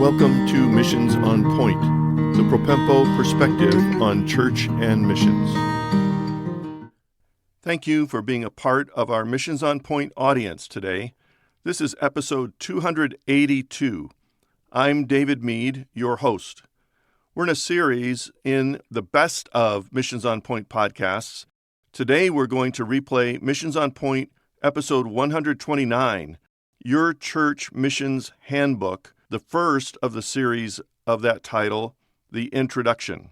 Welcome to Missions on Point, the Propempo perspective on church and missions. Thank you for being a part of our Missions on Point audience today. This is episode 282. I'm David Mead, your host. We're in a series in the best of Missions on Point podcasts. Today we're going to replay Missions on Point episode 129, Your Church Missions Handbook, the first of the series of that title, the introduction.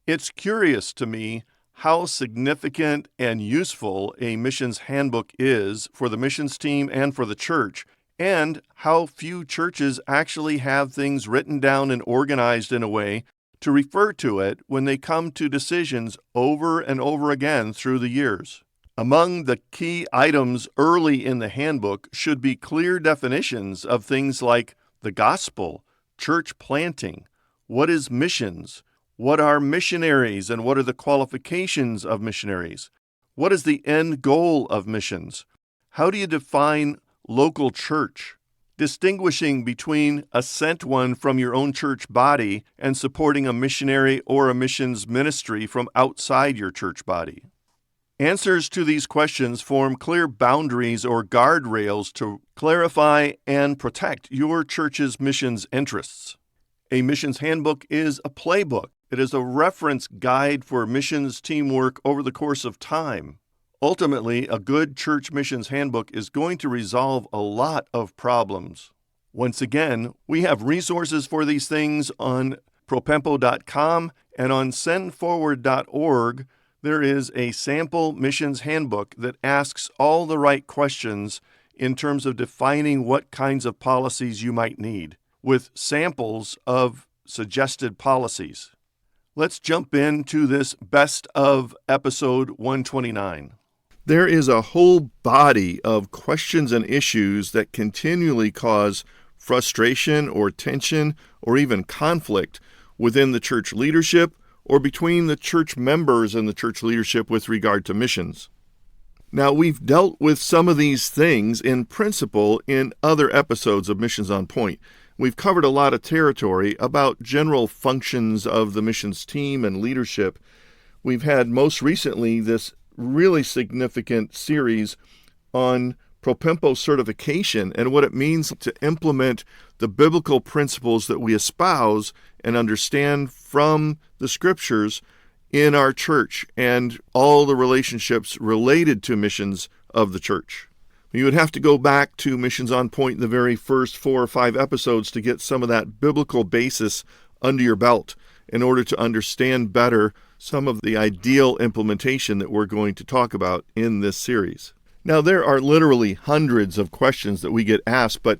It's curious to me how significant and useful a missions handbook is for the missions team and for the church, and how few churches actually have things written down and organized in a way to refer to it when they come to decisions over and over again through the years. Among the key items early in the handbook should be clear definitions of things like the gospel, church planting, what is missions, what are missionaries and what are the qualifications of missionaries, what is the end goal of missions, how do you define local church, distinguishing between a sent one from your own church body and supporting a missionary or a missions ministry from outside your church body. Answers to these questions form clear boundaries or guardrails to clarify and protect your church's missions interests. A missions handbook is a playbook. It is a reference guide for missions teamwork over the course of time. Ultimately, a good church missions handbook is going to resolve a lot of problems. Once again, we have resources for these things on propempo.com and on sendforward.org. There is a sample missions handbook that asks all the right questions in terms of defining what kinds of policies you might need, with samples of suggested policies. Let's jump into this best of episode 129. There is a whole body of questions and issues that continually cause frustration or tension or even conflict within the church leadership or between the church members and the church leadership with regard to missions. Now, we've dealt with some of these things in principle in other episodes of Missions on Point. We've covered a lot of territory about general functions of the missions team and leadership. We've had most recently this really significant series on Propempo certification and what it means to implement the biblical principles that we espouse and understand from the scriptures in our church and all the relationships related to missions of the church. You would have to go back to Missions on Point in the very first 4 or 5 episodes to get some of that biblical basis under your belt in order to understand better some of the ideal implementation that we're going to talk about in this series. Now, there are literally hundreds of questions that we get asked, but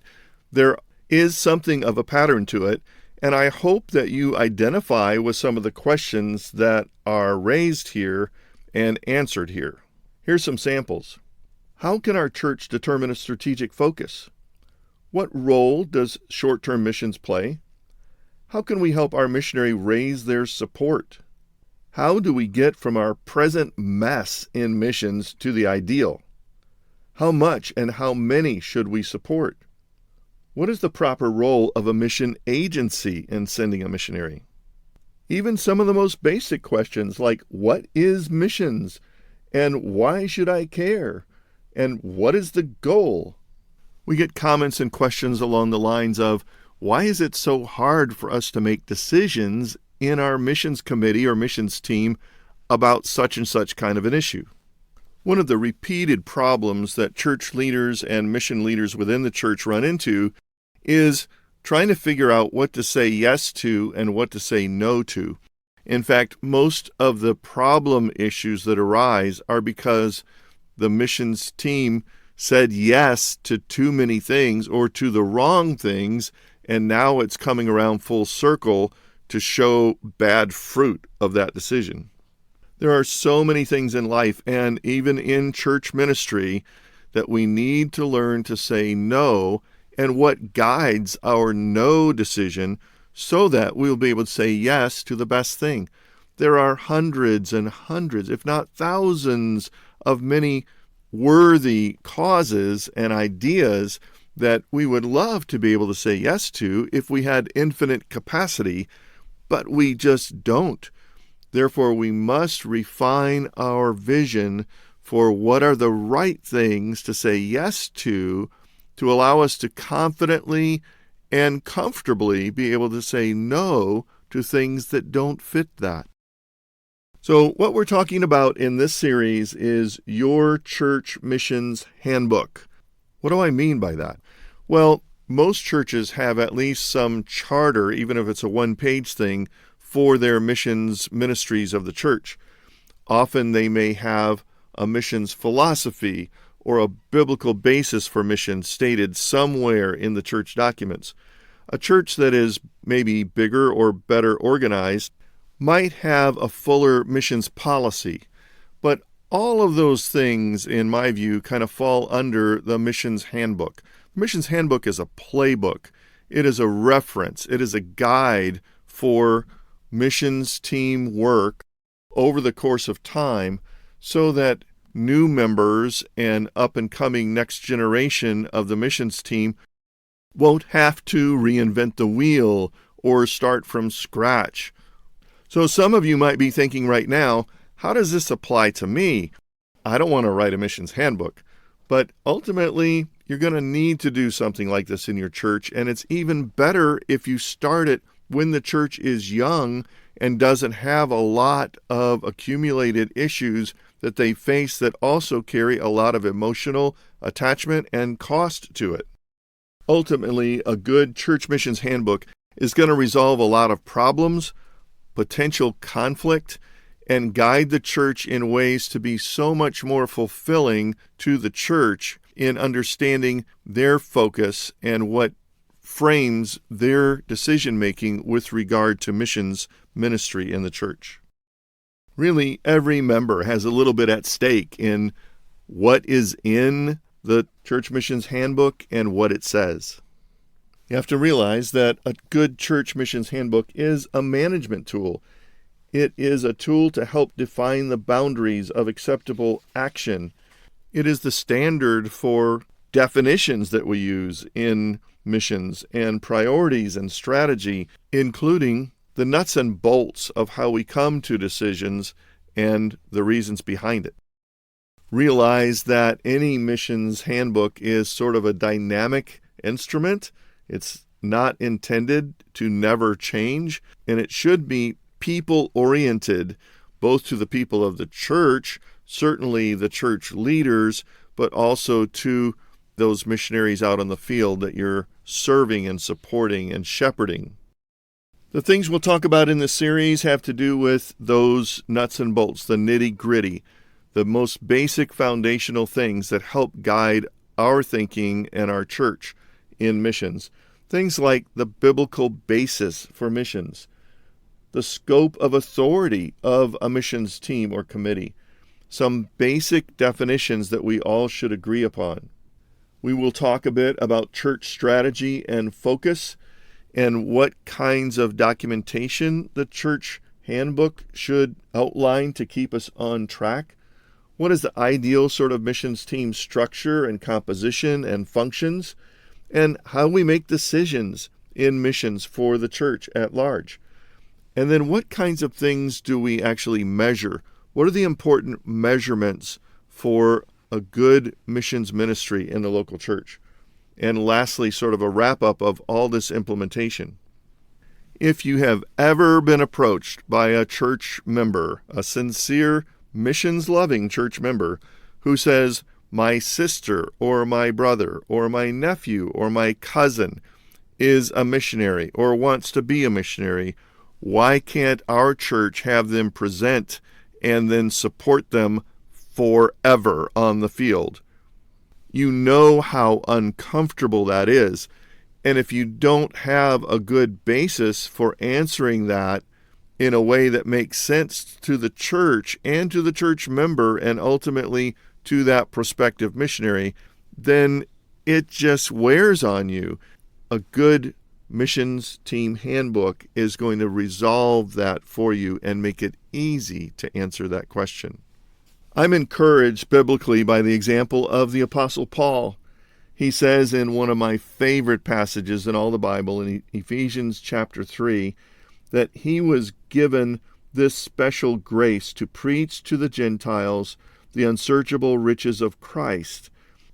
there is something of a pattern to it, and I hope that you identify with some of the questions that are raised here and answered here. Here's some samples. How can our church determine a strategic focus? What role does short-term missions play? How can we help our missionary raise their support? How do we get from our present mess in missions to the ideal? How much and how many should we support? What is the proper role of a mission agency in sending a missionary? Even some of the most basic questions like, what is missions? And why should I care? And what is the goal? We get comments and questions along the lines of, why is it so hard for us to make decisions in our missions committee or missions team about such and such kind of an issue? One of the repeated problems that church leaders and mission leaders within the church run into is trying to figure out what to say yes to and what to say no to. In fact, most of the problem issues that arise are because the missions team said yes to too many things or to the wrong things, and now it's coming around full circle to show bad fruit of that decision. There are so many things in life and even in church ministry that we need to learn to say no and what guides our no decision so that we'll be able to say yes to the best thing. There are hundreds and hundreds, if not thousands, of many worthy causes and ideas that we would love to be able to say yes to if we had infinite capacity, but we just don't. Therefore, we must refine our vision for what are the right things to say yes to allow us to confidently and comfortably be able to say no to things that don't fit that. So what we're talking about in this series is Your Church Missions Handbook. What do I mean by that? Well, most churches have at least some charter, even if it's a one-page thing, for their missions ministries of the church. Often they may have a missions philosophy or a biblical basis for missions stated somewhere in the church documents. A church that is maybe bigger or better organized might have a fuller missions policy, but all of those things, in my view, kind of fall under the Missions Handbook. The Missions Handbook is a playbook. It is a reference. It is a guide for missions team work over the course of time so that new members and up-and-coming next generation of the missions team won't have to reinvent the wheel or start from scratch. So some of you might be thinking right now, how does this apply to me? I don't want to write a missions handbook. But ultimately, you're going to need to do something like this in your church, and it's even better if you start it when the church is young and doesn't have a lot of accumulated issues that they face that also carry a lot of emotional attachment and cost to it. Ultimately, a good church missions handbook is going to resolve a lot of problems, potential conflict, and guide the church in ways to be so much more fulfilling to the church in understanding their focus and what frames their decision-making with regard to missions ministry in the church. Really, every member has a little bit at stake in what is in the Church Missions Handbook and what it says. You have to realize that a good church missions handbook is a management tool. It is a tool to help define the boundaries of acceptable action. It is the standard for definitions that we use in missions and priorities and strategy, including the nuts and bolts of how we come to decisions and the reasons behind it. Realize that any missions handbook is sort of a dynamic instrument. It's not intended to never change, and it should be people-oriented, both to the people of the church, certainly the church leaders, but also to those missionaries out on the field that you're serving and supporting and shepherding. The things we'll talk about in this series have to do with those nuts and bolts, the nitty-gritty, the most basic foundational things that help guide our thinking and our church in missions. Things like the biblical basis for missions, the scope of authority of a missions team or committee, some basic definitions that we all should agree upon. We will talk a bit about church strategy and focus and what kinds of documentation the church handbook should outline to keep us on track. What is the ideal sort of missions team structure and composition and functions, and how we make decisions in missions for the church at large. And then what kinds of things do we actually measure? What are the important measurements for a good missions ministry in the local church? And lastly, sort of a wrap-up of all this implementation. If you have ever been approached by a church member, a sincere, missions-loving church member, who says, my sister or my brother or my nephew or my cousin is a missionary or wants to be a missionary, why can't our church have them present and then support them forever on the field? You know how uncomfortable that is. And if you don't have a good basis for answering that in a way that makes sense to the church and to the church member and ultimately to that prospective missionary, then it just wears on you. A good missions team handbook is going to resolve that for you and make it easy to answer that question. I'm encouraged biblically by the example of the Apostle Paul. He says in one of my favorite passages in all the Bible, in Ephesians chapter 3, that he was given this special grace to preach to the Gentiles the unsearchable riches of Christ.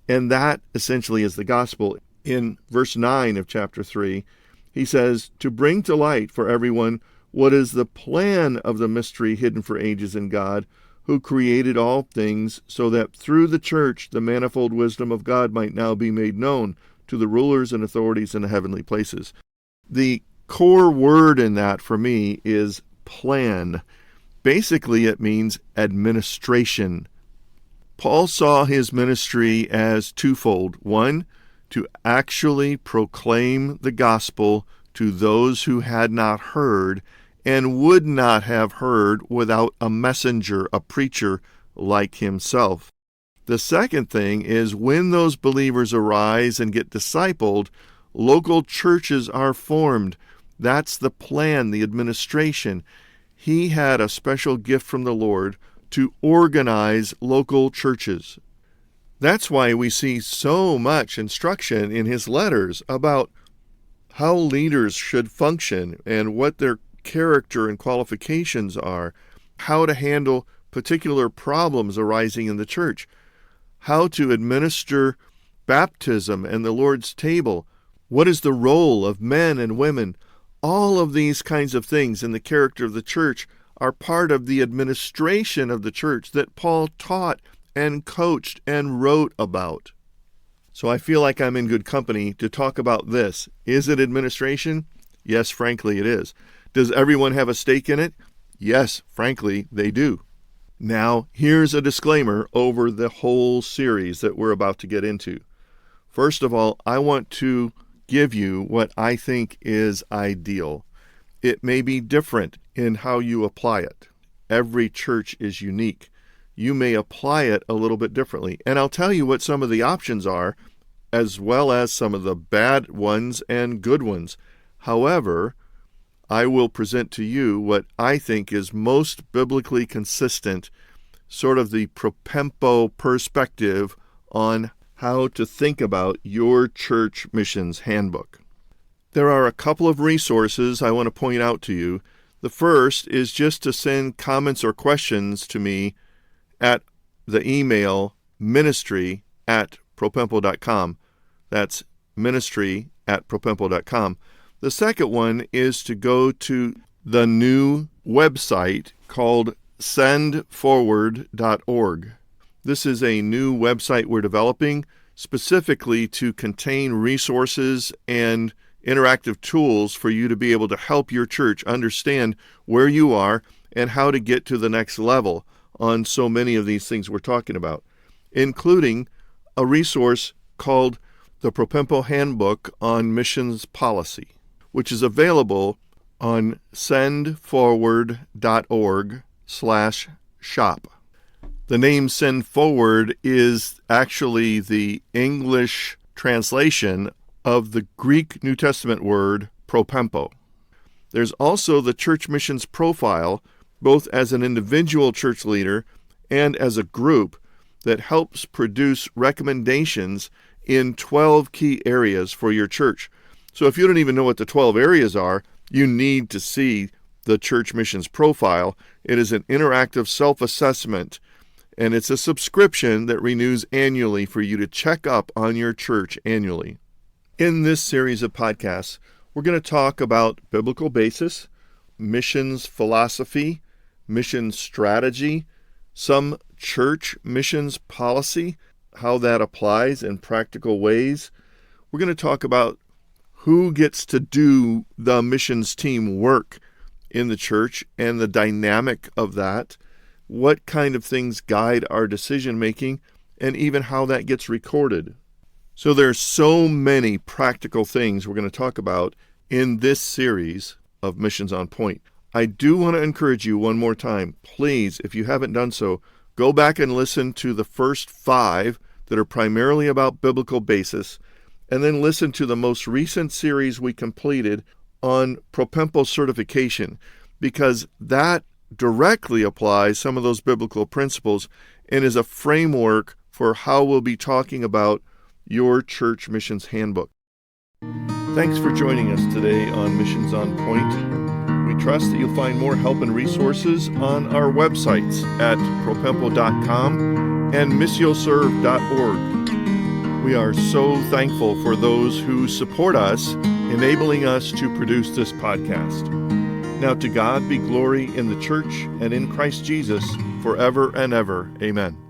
And that essentially is the gospel. In verse 9 of chapter 3, he says, to bring to light for everyone what is the plan of the mystery hidden for ages in God, who created all things, so that through the church the manifold wisdom of God might now be made known to the rulers and authorities in the heavenly places. The core word in that for me is plan. Basically, it means administration. Paul saw his ministry as twofold. One, to actually proclaim the gospel to those who had not heard and would not have heard without a messenger, a preacher like himself. The second thing is when those believers arise and get discipled, local churches are formed. That's the plan, the administration. He had a special gift from the Lord to organize local churches. That's why we see so much instruction in his letters about how leaders should function and what their character and qualifications are, how to handle particular problems arising in the church, how to administer baptism and the Lord's table, what is the role of men and women. All of these kinds of things in the character of the church are part of the administration of the church that Paul taught and coached and wrote about. So I feel like I'm in good company to talk about this. Is it administration? Yes, frankly, it is. Does everyone have a stake in it? Yes, frankly, they do. Now, here's a disclaimer over the whole series that we're about to get into. First of all, I want to give you what I think is ideal. It may be different in how you apply it. Every church is unique. You may apply it a little bit differently. And I'll tell you what some of the options are, as well as some of the bad ones and good ones. However, I will present to you what I think is most biblically consistent, sort of the propempo perspective on how to think about your church missions handbook. There are a couple of resources I want to point out to you. The first is just to send comments or questions to me at the email ministry@propempo.com. That's ministry@propempo.com. The second one is to go to the new website called sendforward.org. This is a new website we're developing specifically to contain resources and interactive tools for you to be able to help your church understand where you are and how to get to the next level on so many of these things we're talking about, including a resource called the Propempo Handbook on Missions Policy, which is available on sendforward.org/shop. The name Send Forward is actually the English translation of the Greek New Testament word propempo. There's also the church missions profile, both as an individual church leader and as a group, that helps produce recommendations in 12 key areas for your church. So if you don't even know what the 12 areas are, you need to see the church missions profile. It is an interactive self-assessment, and it's a subscription that renews annually for you to check up on your church annually. In this series of podcasts, we're going to talk about biblical basis, missions philosophy, mission strategy, some church missions policy, how that applies in practical ways. We're going to talk about who gets to do the missions team work in the church and the dynamic of that, what kind of things guide our decision making, and even how that gets recorded. So there's so many practical things we're going to talk about in this series of Missions on Point. I do want to encourage you one more time. Please, if you haven't done so, go back and listen to the first 5 that are primarily about biblical basis, and then listen to the most recent series we completed on Propempo certification, because that directly applies some of those biblical principles and is a framework for how we'll be talking about Your Church Missions Handbook. Thanks for joining us today on Missions on Point. We trust that you'll find more help and resources on our websites at propempo.com and missioserve.org. We are so thankful for those who support us, enabling us to produce this podcast. Now to God be glory in the church and in Christ Jesus forever and ever. Amen.